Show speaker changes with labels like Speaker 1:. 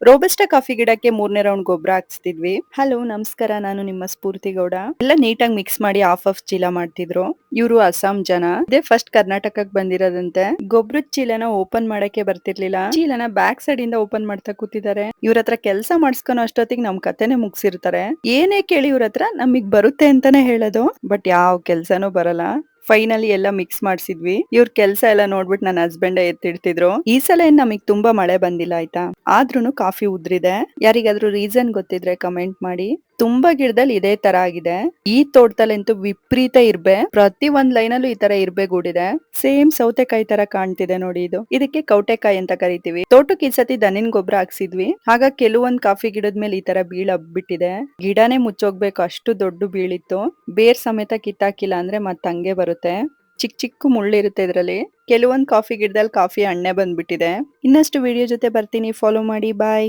Speaker 1: Robusta coffee ಗಿಡಕ್ಕೆ 3ನೇ round ಗೊಬ್ಬರ ಹಾಕ್ಸ್ತಿದ್ವಿ. ಹಲೋ ನಮಸ್ಕಾರ, ನಾನು ನಿಮ್ಮ ಸ್ಫೂರ್ತಿ ಗೌಡ. ಎಲ್ಲ ನೀಟಾಗಿ ಮಿಕ್ಸ್ ಮಾಡಿ ಹಾಫ್ ಚೀಲ ಮಾಡ್ತಿದ್ರು. ಇವರು ಅಸ್ಸಾಂ ಜನ. ಇದೇ ಫಸ್ಟ್ ಕರ್ನಾಟಕಕ್ಕೆ ಬಂದಿರೋದಂತೆ. ಗೊಬ್ಬರದ ಚೀಲನ ಓಪನ್ ಮಾಡಕ್ಕೆ ಬರ್ತಿರ್ಲಿಲ್ಲ. ಚೀಲನ ಬ್ಯಾಕ್ ಸೈಡ್ ಇಂದ ಓಪನ್ ಮಾಡ್ತಾ ಕೂತಿದ್ದಾರೆ. ಇವ್ರ ಹತ್ರ ಕೆಲಸ ಮಾಡಿಸ್ಕೊನೋ ಅಷ್ಟೊತ್ತಿಗೆ ನಮ್ ಕತೆನೆ ಮುಗಿಸಿರ್ತಾರೆ. ಏನೇ ಕೇಳಿ ಇವ್ರ ಹತ್ರ ನಮಗ್ ಬರುತ್ತೆ ಅಂತಾನೆ ಹೇಳೋದು, ಬಟ್ ಯಾವ ಕೆಲ್ಸನೂ ಬರಲ್ಲ. ಫೈನಲಿ ಎಲ್ಲ ಮಿಕ್ಸ್ ಮಾಡ್ಸಿದ್ವಿ. ಇವ್ರ ಕೆಲ್ಸ ಎಲ್ಲ ನೋಡ್ಬಿಟ್ಟು ನನ್ನ ಹಸ್ಬೆಂಡ್ ಎತ್ತಿಡ್ತಿದ್ರು. ಈ ಸಲ ಏನ್ ನಮಗ್ ತುಂಬಾ ಮಳೆ ಬಂದಿಲ್ಲ ಆಯ್ತಾ, ಆದ್ರೂನು ಕಾಫಿ ಉದ್ರಿದೆ. ಯಾರಿಗಾದ್ರೂ ರೀಸನ್ ಗೊತ್ತಿದ್ರೆ ಕಮೆಂಟ್ ಮಾಡಿ. ತುಂಬಾ ಗಿಡದಲ್ಲಿ ಇದೇ ತರ ಆಗಿದೆ. ಈ ತೋಟದಲ್ಲಂತೂ ವಿಪರೀತ ಇರ್ಬೆ. ಪ್ರತಿ ಒಂದ್ ಲೈನಲ್ಲೂ ಈ ತರ ಇರ್ಬೆ ಗೂಡಿದೆ. ಸೇಮ್ ಸೌತೆಕಾಯಿ ತರ ಕಾಣ್ತಿದೆ ನೋಡಿ ಇದು. ಇದಕ್ಕೆ ಕೌಟೆಕಾಯಿ ಅಂತ ಕರಿತೀವಿ. ತೋಟಕ್ಕೆ ಈ ಸತಿ ದನಿನ್ ಗೊಬ್ಬರ ಹಾಕ್ಸಿದ್ವಿ. ಆಗ ಕೆಲವೊಂದ್ ಕಾಫಿ ಗಿಡದ ಮೇಲೆ ಈ ತರ ಬೀಳ್ ಹಬ್ಬಿಟ್ಟಿದೆ. ಗಿಡನೇ ಮುಚ್ಚೋಗ್ಬೇಕು ಅಷ್ಟು ದೊಡ್ಡ ಬೀಳಿತ್ತು. ಬೇರ್ ಸಮೇತ ಕಿತ್ತಾಕಿಲ್ಲ ಅಂದ್ರೆ ಮತ್ ಹಂಗೆ ಬರುತ್ತೆ. ಚಿಕ್ಕ ಚಿಕ್ಕ ಮುಳ್ಳಿರುತ್ತೆ ಇದ್ರಲ್ಲಿ. ಕೆಲವೊಂದ್ ಕಾಫಿ ಗಿಡದಲ್ಲಿ ಕಾಫಿ ಹಣ್ಣೆ ಬಂದ್ಬಿಟ್ಟಿದೆ. ಇನ್ನಷ್ಟು ವಿಡಿಯೋ ಜೊತೆ ಬರ್ತೀನಿ, ಫಾಲೋ ಮಾಡಿ. ಬಾಯ್.